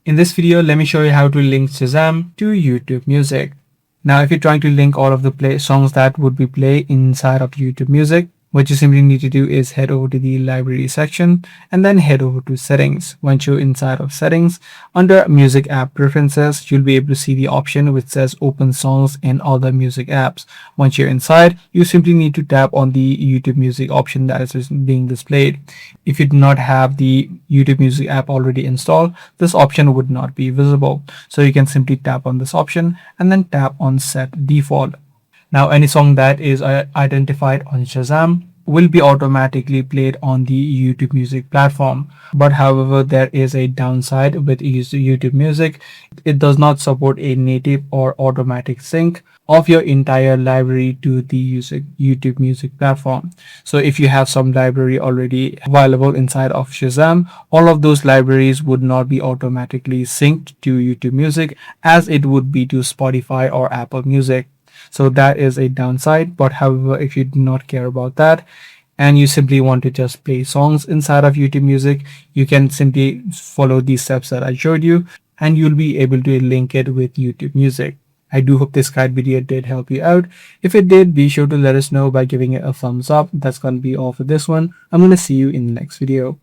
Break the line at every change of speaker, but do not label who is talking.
In this video, let me show you how to link Shazam to YouTube Music. Now, if you're trying to link all of the songs that would be played inside of YouTube Music, what you simply need to do is head over to the library section and then head over to settings. Once you're inside of settings, under music app preferences, you'll be able to see the option which says open songs in other music apps. Once you're inside, you simply need to tap on the YouTube Music option that is being displayed. If you do not have the YouTube Music app already installed, this option would not be visible. So you can simply tap on this option and then tap on set default. Now, any song that is identified on Shazam will be automatically played on the YouTube Music platform. But however, there is a downside with YouTube Music. It does not support a native or automatic sync of your entire library to the YouTube Music platform. So if you have some library already available inside of Shazam, all of those libraries would not be automatically synced to YouTube Music as it would be to Spotify or Apple Music. So that is a downside. But however, if you do not care about that and you simply want to just play songs inside of YouTube Music, you can simply follow these steps that I showed you and you'll be able to link it with YouTube Music. I do hope this guide video did help you out. If it did, be sure to let us know by giving it a thumbs up. That's going to be all for this one. I'm going to see you in the next video.